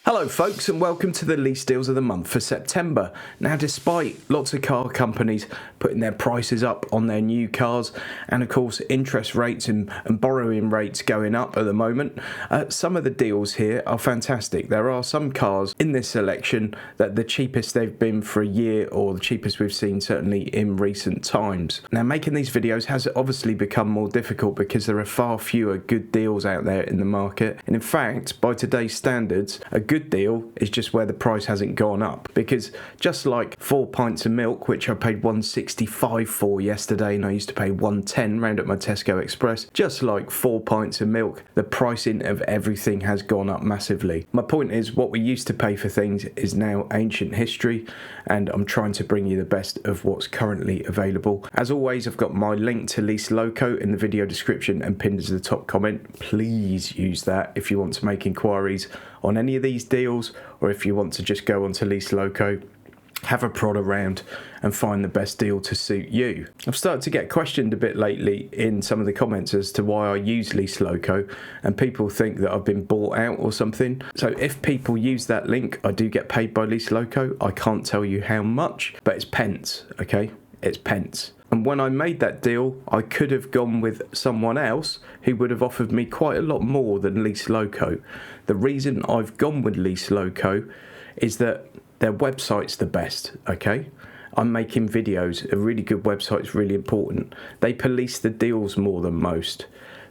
Hello folks, and welcome to the lease deals of the month for September. Now, despite lots of car companies putting their prices up on their new cars, and of course interest rates and borrowing rates going up at the moment, some of the deals here are fantastic. There are some cars in this selection that the cheapest they've been for a year, or the cheapest we've seen certainly in recent times. Now, making these videos has obviously become more difficult because there are far fewer good deals out there in the market, and in fact, by today's standards, a good deal is just where the price hasn't gone up, because just like 4 pints of milk, which I paid $1.65 for yesterday and I used to pay $1.10 round at my Tesco Express, just like 4 pints of milk, the pricing of everything has gone up massively. My point is, what we used to pay for things is now ancient history, and I'm trying to bring you the best of what's currently available. As always, I've got my link to LeaseLoco in the video description and pinned as the top comment. Please use that if you want to make inquiries on any of these deals, or if you want to just go onto LeaseLoco, have a prod around and find the best deal to suit you. I've started to get questioned a bit lately in some of the comments as to why I use LeaseLoco, and people think that I've been bought out or something. So if people use that link, I do get paid by LeaseLoco. I can't tell you how much, but it's pence, okay? It's pence. And when I made that deal, I could have gone with someone else who would have offered me quite a lot more than LeaseLoco. The reason I've gone with LeaseLoco is that their website's the best, okay? I'm making videos. A really good website's really important. They police the deals more than most.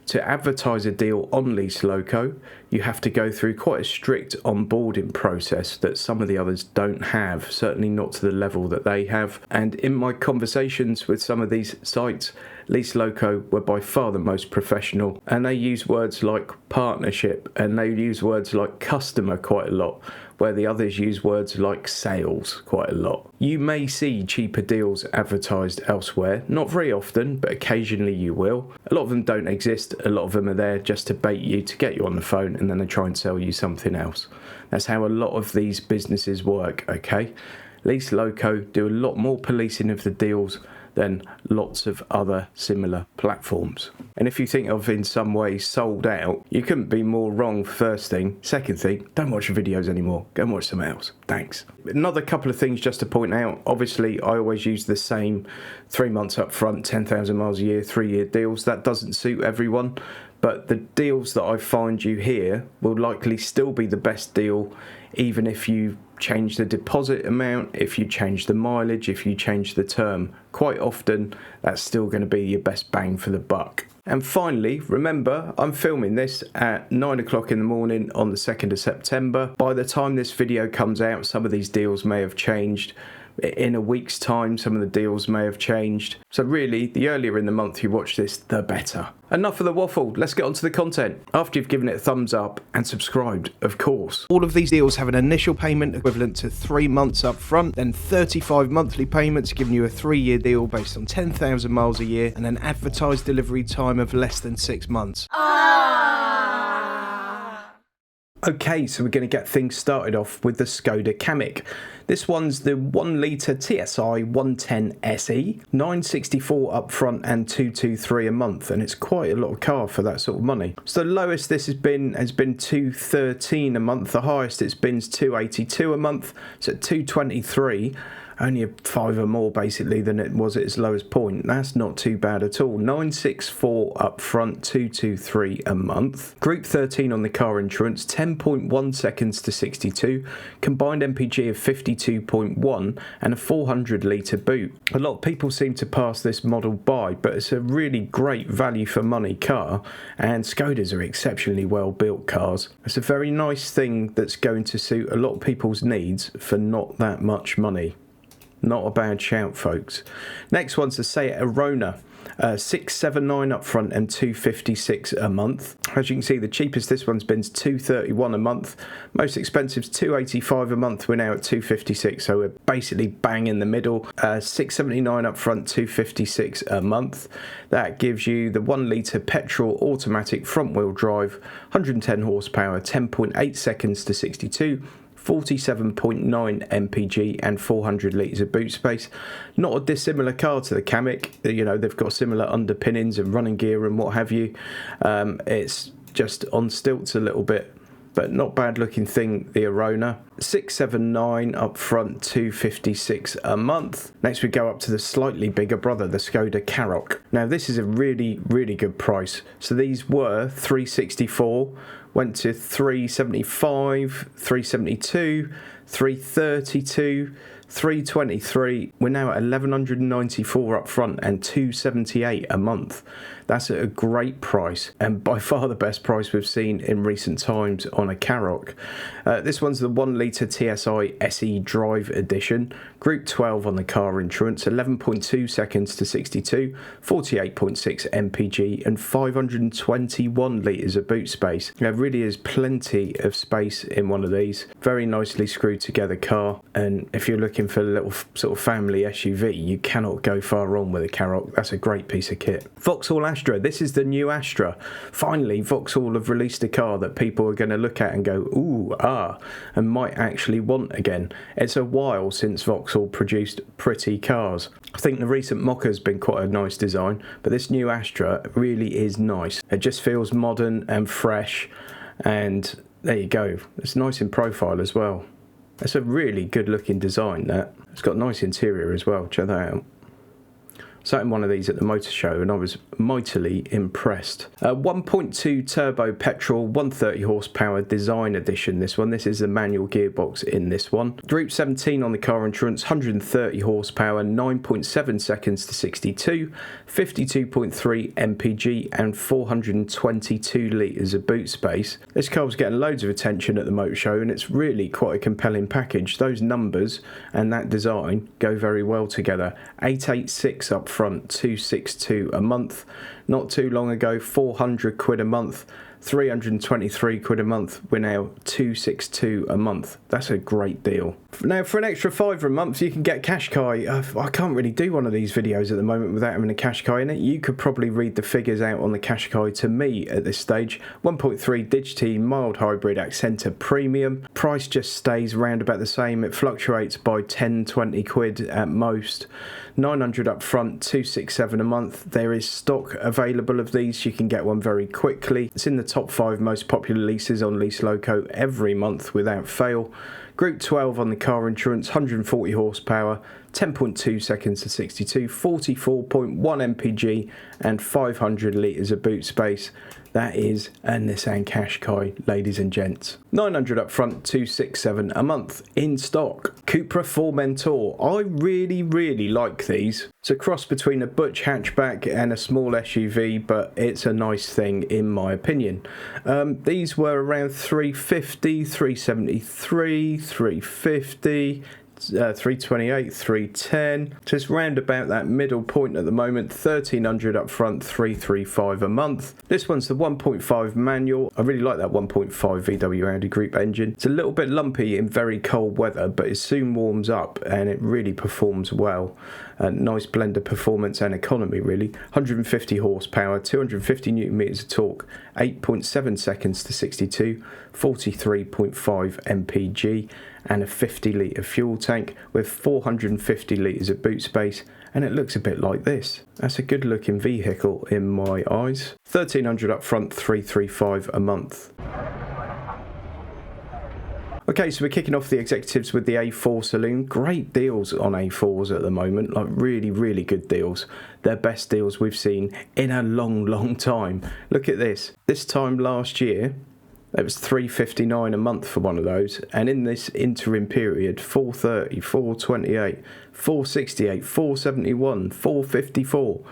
To advertise a deal on LeaseLoco, you have to go through quite a strict onboarding process that some of the others don't have, certainly not to the level that they have. And in my conversations with some of these sites, LeaseLoco were by far the most professional, and they use words like partnership and they use words like customer quite a lot, where the others use words like sales quite a lot. You may see cheaper deals advertised elsewhere, not very often, but occasionally you will. A lot of them don't exist. A lot of them are there just to bait you, to get you on the phone, and then they try and sell you something else. That's how a lot of these businesses work, okay? LeaseLoco do a lot more policing of the deals than lots of other similar platforms. And if you think I've in some way sold out, you couldn't be more wrong, first thing. Second thing, don't watch the videos anymore. Go and watch something else. Thanks. Another couple of things just to point out. Obviously, I always use the same 3 months up front, 10,000 miles a year, 3-year deals. That doesn't suit everyone, but the deals that I find you here will likely still be the best deal, even if you change the deposit amount, if you change the mileage, if you change the term. Quite often, that's still going to be your best bang for the buck. And finally, remember, I'm filming this at 9 o'clock in the morning on the 2nd of September. By the time this video comes out, some of these deals may have changed. In a week's time, some of the deals may have changed. So really, the earlier in the month you watch this, the better. Enough of the waffle, let's get on to the content. After you've given it a thumbs up and subscribed, of course. All of these deals have an initial payment equivalent to 3 months up front, then 35 monthly payments giving you a 3-year deal based on 10,000 miles a year, and an advertised delivery time of less than 6 months. Okay, so we're going to get things started off with the Skoda Kamiq. This one's the 1 litre TSI 110 SE, 964 up front and 223 a month, and it's quite a lot of car for that sort of money. So the lowest this has been 213 a month. The highest it's been is 282 a month. So at 223. Only 5 or more basically than it was at its lowest point. That's not too bad at all. 964 up front, 223 a month. Group 13 on the car insurance, 10.1 seconds to 62. Combined MPG of 52.1 and a 400 litre boot. A lot of people seem to pass this model by, but it's a really great value for money car, and Skodas are exceptionally well built cars. It's a very nice thing that's going to suit a lot of people's needs for not that much money. Not a bad shout, folks. Next one's the Seat Arona. 679 up front and 256 a month. As you can see, the cheapest this one's been is 231 a month. Most expensive is 285 a month. We're now at 256, so we're basically bang in the middle. 679 up front, 256 a month. That gives you the 1 litre petrol automatic front wheel drive, 110 horsepower, 10.8 seconds to 62. 47.9 mpg and 400 litres of boot space. Not a dissimilar car to the Kamiq. You know, they've got similar underpinnings and running gear and what have you. It's just on stilts a little bit. but not bad looking thing, the Arona. 679 up front, 256 a month. Next we go up to the slightly bigger brother, the Skoda Karoq. Now this is a really good price. So these were 364, went to 375, 372, 332, 323. We're now at 1194 up front and 278 a month. That's a great price, and by far the best price we've seen in recent times on a Karoq. This one's the 1 litre TSI SE Drive Edition. Group 12 on the car insurance, 11.2 seconds to 62, 48.6 mpg and 521 litres of boot space. There really is plenty of space in one of these. Very nicely screwed together car, and if you're looking for a little sort of family SUV, you cannot go far wrong with a Karoq. That's a great piece of kit. Vauxhall Astra. This is the new Astra. Finally, Vauxhall have released a car that people are going to look at and go, ooh, ah, and might actually want again. It's a while since Vauxhall produced pretty cars. I think the recent Mokka's been quite a nice design, but this new Astra really is nice. It just feels modern and fresh, and there you go. It's nice in profile as well. It's a really good looking design, that. It's got a nice interior as well. Check that out. Sat in one of these at the motor show and I was mightily impressed. 1.2 turbo petrol, 130 horsepower design edition. This is the manual gearbox in this one. Group 17 on the car insurance, 130 horsepower, 9.7 seconds to 62, 52.3 mpg and 422 litres of boot space. This car was getting loads of attention at the motor show, and it's really quite a compelling package. Those numbers and that design go very well together. 886 up front, 262 a month. Not too long ago, 400 quid a month, 323 quid a month. We're now 262 a month. That's a great deal. Now for an extra £5 a month you can get Qashqai. I can't really do one of these videos at the moment without having a Qashqai in it. You could probably read the figures out on the Qashqai to me at this stage. 1.3 Digity mild hybrid Accenta Premium. Price just stays round about the same. It fluctuates by 10-20 quid at most. 900 up front, 267 a month. There is stock available of these. You can get one very quickly. It's in the top 5 most popular leases on LeaseLoco every month without fail. Group 12 on the car insurance, 140 horsepower, 10.2 seconds to 62, 44.1 mpg and 500 litres of boot space. That is a Nissan Qashqai, ladies and gents. 900 up front, 267 a month. In stock, Cupra Formentor. I really like these. It's a cross between a butch hatchback and a small SUV, but it's a nice thing in my opinion. These were around 350, 373, 350. 328, 310, just round about that middle point at the moment. 1300 up front, 335 a month. This one's the 1.5 manual. I really like that 1.5 VW Audi Group engine. It's a little bit lumpy in very cold weather, but it soon warms up and it really performs well. Nice blend of performance and economy really. 150 horsepower, 250 newton meters of torque, 8.7 seconds to 62, 43.5 mpg and a 50 litre fuel tank with 450 litres of boot space, and it looks a bit like this. That's a good looking vehicle in my eyes. 1300 up front, 335 a month. Okay, so we're kicking off the executives with the A4 Saloon. Great deals on A4s at the moment, like really good deals. They're best deals we've seen in a long time. Look at this. This time last year, it was $359 a month for one of those, and in this interim period, $430, $428, $468, $471, $454.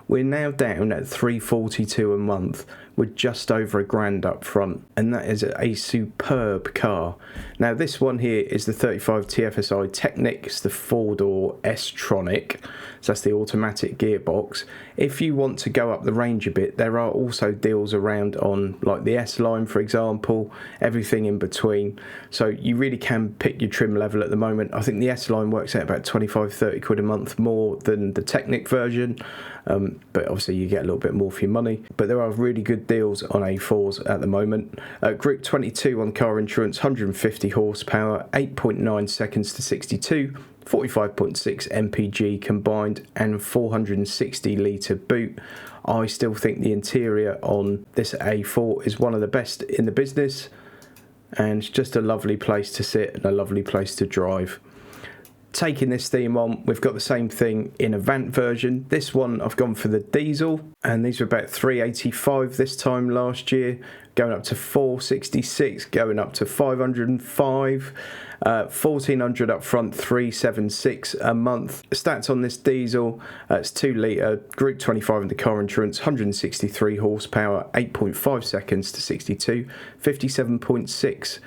We're now down at $342 a month with just over £1,000 up front, and that is a superb car. Now this one here is the 35 TFSI Technic. It's the 4-door S-Tronic, so that's the automatic gearbox. If you want to go up the range a bit, there are also deals around on like the S-Line for example, everything in between, so you really can pick your trim level at the moment. I think the S-Line works out about 25-30 quid a month more than the Technic version, but obviously you get a little bit more for your money. But there are really good deals on A4s at the moment. Group 22 on car insurance, 150 horsepower, 8.9 seconds to 62, 45.6 mpg combined and 460 litre boot. I still think the interior on this A4 is one of the best in the business. and it's just a lovely place to sit and a lovely place to drive. Taking this theme on, we've got the same thing in a Avant version. This one I've gone for the diesel, and these were about $385 this time last year, going up to $466, going up to $505, $1,400 up front, $376 a month. Stats on this diesel: it's 2 litre, Group 25 in the car insurance, 163 horsepower, 8.5 seconds to 62, 57.6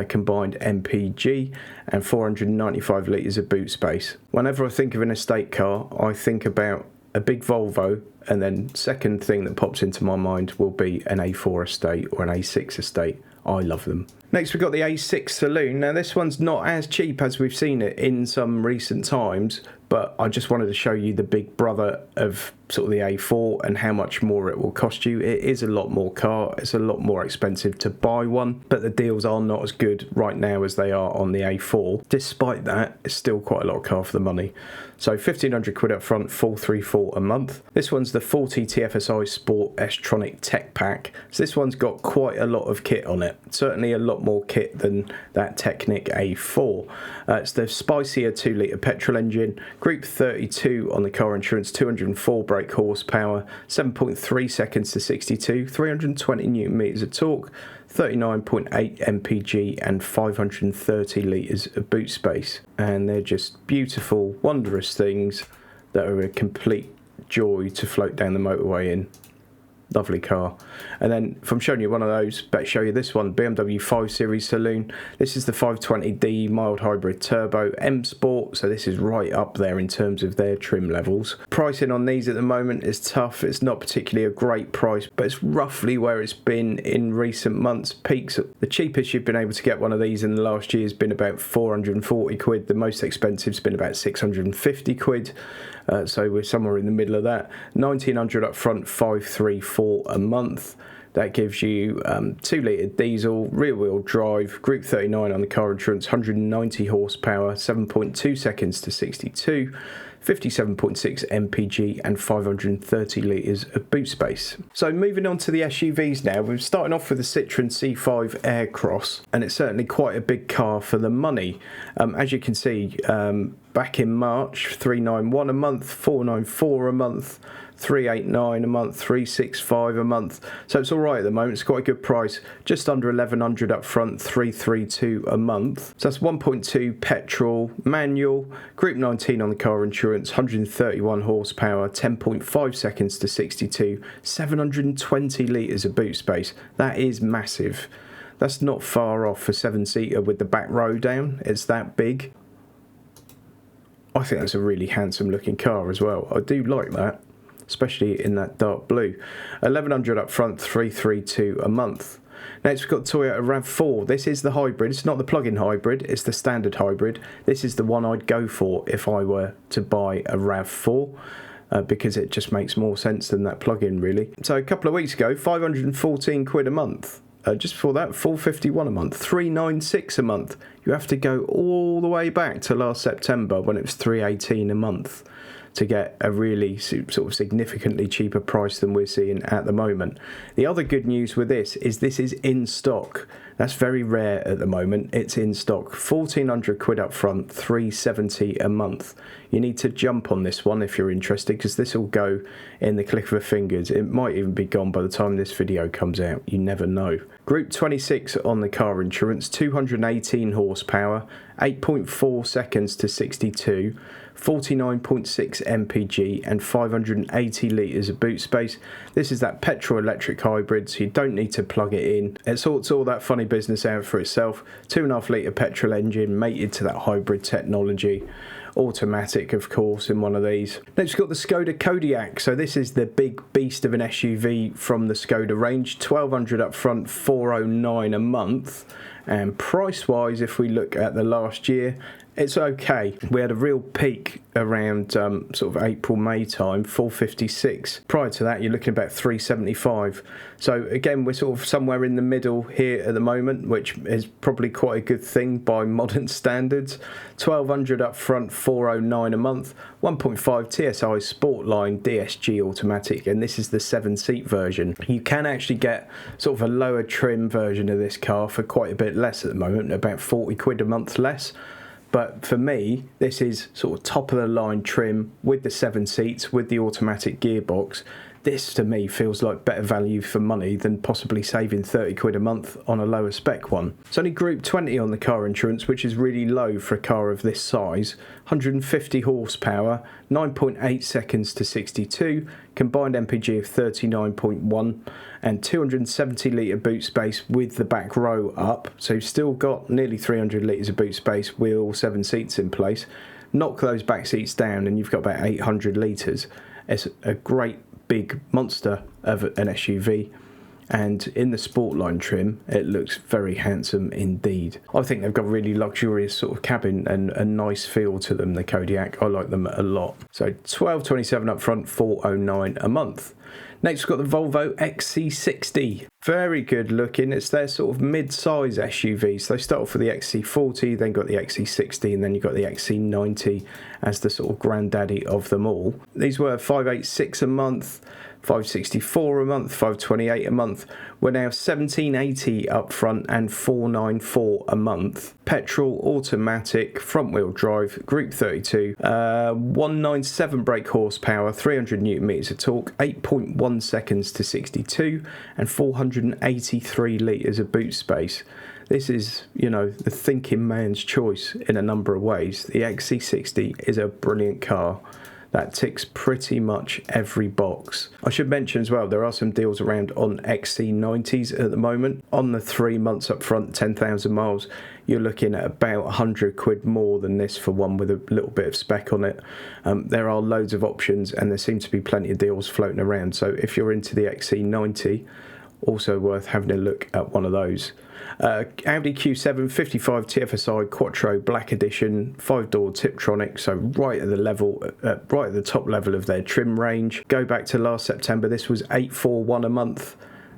combined MPG, and 495 litres of boot space. Whenever I think of an estate car, I think about a big Volvo, and then second thing that pops into my mind will be an A4 estate or an A6 estate. I love them. Next, we've got the A6 Saloon. Now, this one's not as cheap as we've seen it in some recent times, but I just wanted to show you the big brother of sort of the A4 and how much more it will cost you. It is a lot more car. It's a lot more expensive to buy one, but the deals are not as good right now as they are on the A4. Despite that, it's still quite a lot of car for the money. So £1,500 up front, $434 a month. This one's the 40 TFSI Sport S-Tronic Tech Pack. So this one's got quite a lot of kit on it. Certainly a lot more kit than that Technic A4. It's the spicier 2 litre petrol engine, Group 32 on the car insurance, 204 brake horsepower, 7.3 seconds to 62, 320 newton meters of torque, 39.8 mpg, and 530 litres of boot space. And they're just beautiful, wondrous things that are a complete joy to float down the motorway in. Lovely car. And then if I'm showing you one of those, better show you this one, BMW 5 Series Saloon. This is the 520d mild hybrid turbo M Sport, so this is right up there in terms of their trim levels. Pricing on these at the moment is tough. It's not particularly a great price, but it's roughly where it's been in recent months. Peaks, the cheapest you've been able to get one of these in the last year has been about 440 quid. The most expensive has been about 650 quid. So we're somewhere in the middle of that. 1,900 up front, 534 a month. That gives you 2 litre diesel, rear wheel drive, Group 39 on the car insurance, 190 horsepower, 7.2 seconds to 62, 57.6 mpg, and 530 litres of boot space. So moving on to the SUVs now, we're starting off with the Citroen C5 Aircross, and it's certainly quite a big car for the money. As you can see, back in March, 391 a month, 494 a month, 389 a month, 365 a month. So it's all right at the moment. It's quite a good price. Just under 1,100 up front, 332 a month. So that's 1.2 petrol, manual, Group 19 on the car insurance, 131 horsepower, 10.5 seconds to 62, 720 litres of boot space. That is massive. That's not far off a 7-seater with the back row down. It's that big. I think that's a really handsome looking car as well. I do like that, especially in that dark blue. 1,100 up front, 332 a month. Next we've got Toyota RAV4. This is the hybrid. It's not the plug-in hybrid, it's the standard hybrid. This is the one I'd go for if I were to buy a RAV4. Because it just makes more sense than that plug-in really. So a couple of weeks ago, 514 quid a month. Just before that, 451 a month, 396 a month. You have to go all the way back to last September when it was 318 a month to get a really sort of significantly cheaper price than we're seeing at the moment. The other good news with this is in stock. That's very rare at the moment. It's in stock. 1,400 quid up front, 370 a month. You need to jump on this one if you're interested, because this will go in the click of a fingers. It might even be gone by the time this video comes out. You never know. Group 26 on the car insurance, 218 horsepower, 8.4 seconds to 62, 49.6 mpg, and 580 litres of boot space. This is that petrol electric hybrid, so you don't need to plug it in. It sorts all that funny business out for itself. 2.5 litre petrol engine mated to that hybrid technology. Automatic, of course, in one of these. Next we've got the Skoda Kodiaq. So this is the big beast of an SUV from the Skoda range. 1,200 up front, 409 a month. And price wise, if we look at the last year, It's okay. We had a real peak around sort of April, May time, 456. Prior to that, you're looking about 375. So again, we're sort of somewhere in the middle here at the moment, which is probably quite a good thing by modern standards. 1200 up front, 409 a month. 1.5 TSI Sportline DSG automatic, and this is the 7-seat version. You can actually get sort of a lower trim version of this car for quite a bit less at the moment, about 40 quid a month less. But for me, this is sort of top of the line trim with the 7 seats, with the automatic gearbox. This to me feels like better value for money than possibly saving 30 quid a month on a lower spec one. It's only Group 20 on the car insurance, which is really low for a car of this size. 150 horsepower, 9.8 seconds to 62, combined MPG of 39.1 and 270 litre boot space with the back row up. So you've still got nearly 300 litres of boot space with all 7 seats in place. Knock those back seats down and you've got about 800 litres. It's a great big monster of an SUV, and in the Sportline trim it looks very handsome indeed. I think they've got a really luxurious sort of cabin and a nice feel to them, the Kodiaq. I like them a lot. So 1227 up front, 409 a month. Next we've got the Volvo XC60. Very good looking. It's their sort of mid-size SUV. So they start off with the XC40, then got the XC60, and then you've got the XC90 as the sort of granddaddy of them all. These were 586 a month, 564 a month, 528 a month. We're now 1780 up front and 494 a month. Petrol, automatic, front wheel drive, Group 32, 197 brake horsepower, 300 newton meters of torque, 8.1 seconds to 62, and 483 litres of boot space. This is, you know, the thinking man's choice in a number of ways. The XC60 is a brilliant car that ticks pretty much every box. I should mention as well, there are some deals around on XC90s at the moment. On the 3 months up front, 10,000 miles, you're looking at about 100 quid more than this for one with a little bit of spec on it. There are loads of options and there seem to be plenty of deals floating around. So if you're into the XC90, also worth having a look at one of those. Audi Q7 55 TFSI Quattro Black Edition, 5-door Tiptronic, so right at the top level of their trim range. Go back to last September, this was 841 a month.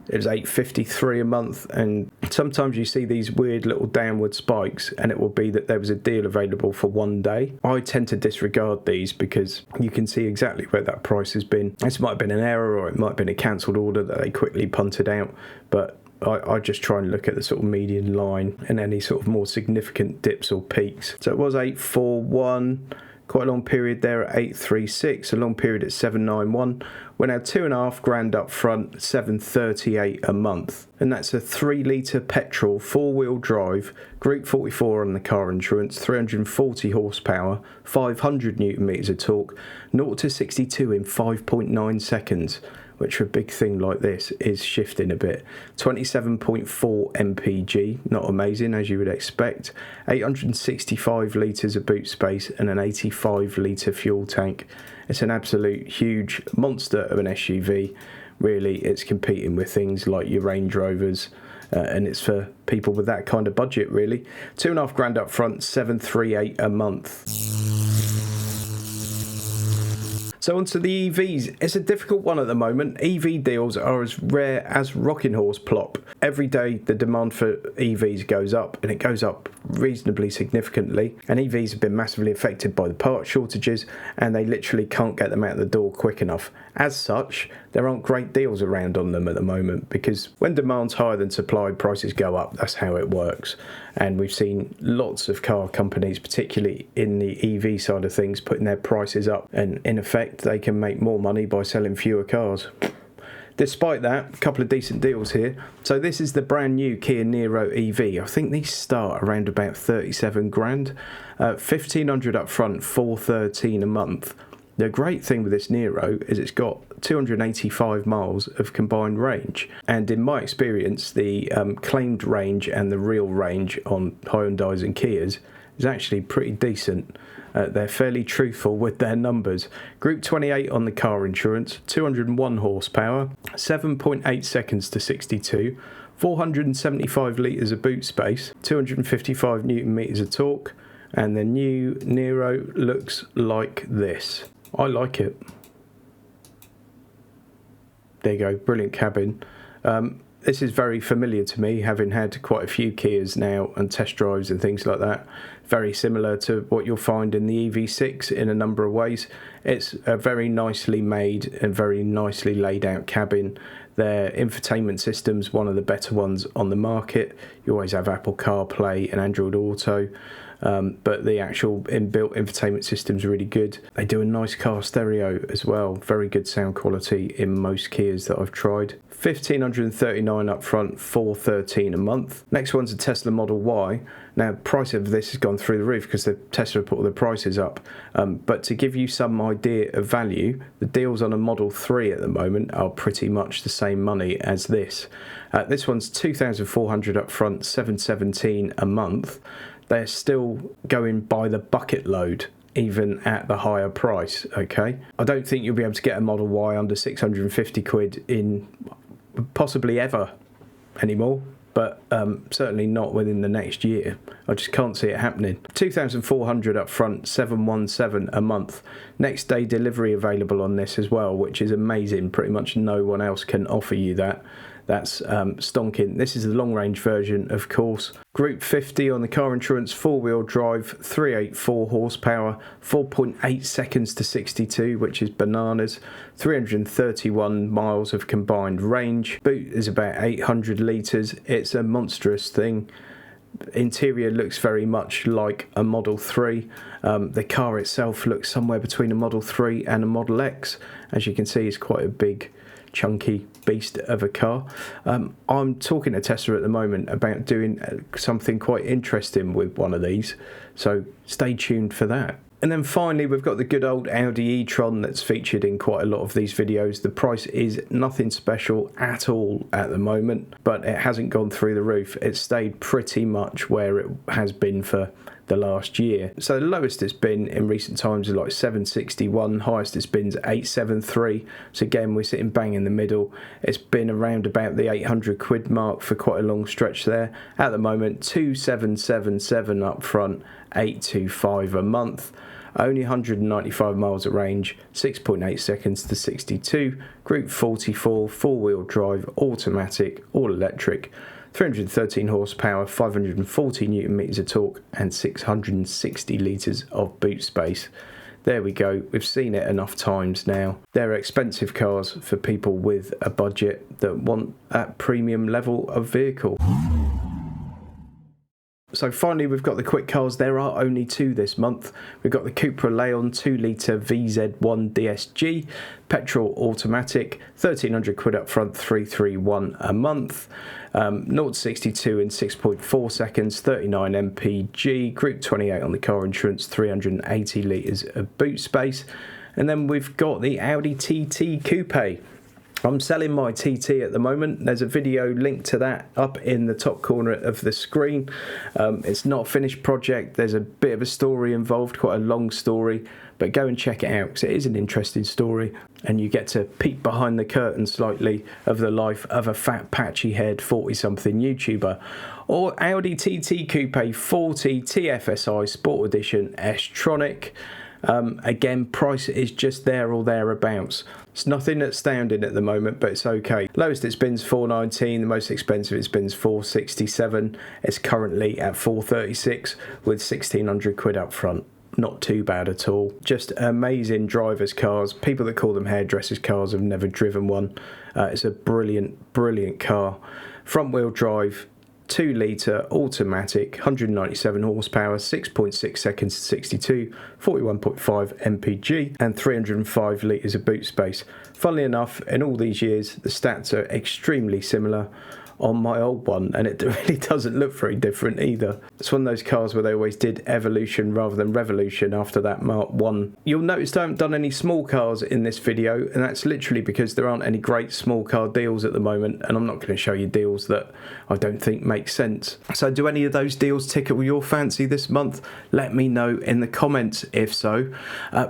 It was 853 a month, and sometimes you see these weird little downward spikes and it will be that there was a deal available for one day. I tend to disregard these because you can see exactly where that price has been. This might have been an error or it might have been a cancelled order that they quickly punted out, but I just try and look at the sort of median line and any sort of more significant dips or peaks. So it was 841, quite a long period there at 836, a long period at 791. We're now £2.5 grand up front, 738 a month. And that's a 3-litre petrol, 4-wheel drive, Group 44 on the car insurance, 340 horsepower, 500 newton meters of torque, 0 to 62 in 5.9 seconds. Which for a big thing like this is shifting a bit. 27.4 mpg, not amazing as you would expect. 865 litres of boot space and an 85 litre fuel tank. It's an absolute huge monster of an SUV. Really, it's competing with things like your Range Rovers, and it's for people with that kind of budget really. £2.5 grand up front, 738 a month. So onto the EVs. It's a difficult one at the moment. EV deals are as rare as rocking horse plop. Every day the demand for EVs goes up, and it goes up reasonably significantly. And EVs have been massively affected by the part shortages, and they literally can't get them out the door quick enough. As such, there aren't great deals around on them at the moment, because when demand's higher than supply, prices go up. That's how it works. And we've seen lots of car companies, particularly in the EV side of things, putting their prices up, and in effect they can make more money by selling fewer cars. Despite that, a couple of decent deals here. So this is the brand new Kia Niro EV. I think these start around about 37 grand. 1,500 up front, 413 a month. The great thing with this Niro is it's got 285 miles of combined range, and in my experience the claimed range and the real range on Hyundais and Kias is actually pretty decent. They're fairly truthful with their numbers. Group 28 on the car insurance, 201 horsepower, 7.8 seconds to 62, 475 litres of boot space, 255 newton meters of torque, And the new Nero looks like this. I like it. There you go, brilliant cabin. This is very familiar to me, having had quite a few Kias now and test drives and things like that. Very similar to what you'll find in the EV6 in a number of ways. It's a very nicely made and very nicely laid out cabin. Their infotainment system's one of the better ones on the market. You always have Apple CarPlay and Android Auto. But the actual inbuilt infotainment system's really good. They do a nice car stereo as well. Very good sound quality in most Kias that I've tried. $1,539 up front, $413 a month. Next one's a Tesla Model Y. Now, price of this has gone through the roof because the Tesla put all the prices up. But to give you some idea of value, the deals on a Model 3 at the moment are pretty much the same money as this. This one's $2,400 up front, $717 a month. They're still going by the bucket load, even at the higher price, okay? I don't think you'll be able to get a Model Y under 650 quid in possibly ever anymore, but certainly not within the next year. I just can't see it happening. $2,400 up front, $717 a month. Next day delivery available on this as well, which is amazing. Pretty much no one else can offer you that. That's stonking. This is the long range version, of course. Group 50 on the car insurance, 4-wheel drive, 384 horsepower, 4.8 seconds to 62, which is bananas. 331 miles of combined range. Boot is about 800 litres. It's a monstrous thing. Interior looks very much like a Model 3. The car itself looks somewhere between a Model 3 and a Model X. As you can see, it's quite a big, chunky beast of a car. I'm talking to Tesla at the moment about doing something quite interesting with one of these, so stay tuned for that. And then finally, we've got the good old Audi e-tron that's featured in quite a lot of these videos. The price is nothing special at all at the moment, but it hasn't gone through the roof. It's stayed pretty much where it has been for the last year. So the lowest it's been in recent times is like 761, highest it's been is 873. So again, we're sitting bang in the middle. It's been around about the 800 quid mark for quite a long stretch there. At the moment, 2777 up front, 825 a month. Only 195 miles of range, 6.8 seconds to 62, Group 44, 4-wheel drive, automatic, all electric, 313 horsepower, 540 newton meters of torque, and 660 litres of boot space. There we go, we've seen it enough times now. They're expensive cars for people with a budget that want that premium level of vehicle. So finally, we've got the quick cars. There are only two this month. We've got the Cupra Leon 2-litre VZ1 DSG, petrol automatic, 1,300 quid up front, 331 a month. 0 to 62 in 6.4 seconds, 39 mpg, Group 28 on the car insurance, 380 litres of boot space. And then we've got the Audi TT Coupe. I'm selling my TT at the moment. There's a video linked to that up in the top corner of the screen. It's not a finished project. There's a bit of a story involved, quite a long story, but go and check it out because it is an interesting story and you get to peek behind the curtain slightly of the life of a fat, patchy-haired 40-something YouTuber. Or Audi TT Coupe 40 TFSI Sport Edition S-Tronic. Again, price is just there or thereabouts. It's nothing astounding at the moment, but it's okay. Lowest it's been is $419, the most expensive it's been is $467. It's currently at $436 with 1,600 quid up front. Not too bad at all. Just amazing drivers' cars. People that call them hairdressers' cars have never driven one. It's a brilliant, brilliant car. Front wheel drive, 2-litre automatic, 197 horsepower, 6.6 seconds to 62, 41.5 mpg, and 305 litres of boot space. Funnily enough, in all these years, the stats are extremely similar on my old one, and it really doesn't look very different either. It's one of those cars where they always did evolution rather than revolution after that Mark 1. You'll notice I haven't done any small cars in this video, and that's literally because there aren't any great small car deals at the moment, and I'm not going to show you deals that I don't think make sense. So do any of those deals tickle your fancy this month? Let me know in the comments if so.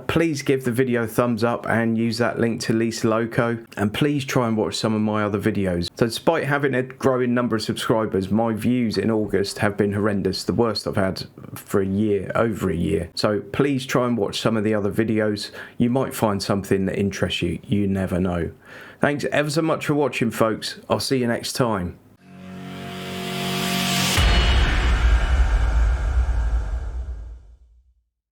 Please give the video a thumbs up and use that link to LeaseLoco, and please try and watch some of my other videos. So despite having a growing number of subscribers, my views in August have been horrendous, the worst I've had for a year, over a year. So please try and watch some of the other videos. You might find something that interests you. You never know. Thanks ever so much for watching, folks. I'll see you next time.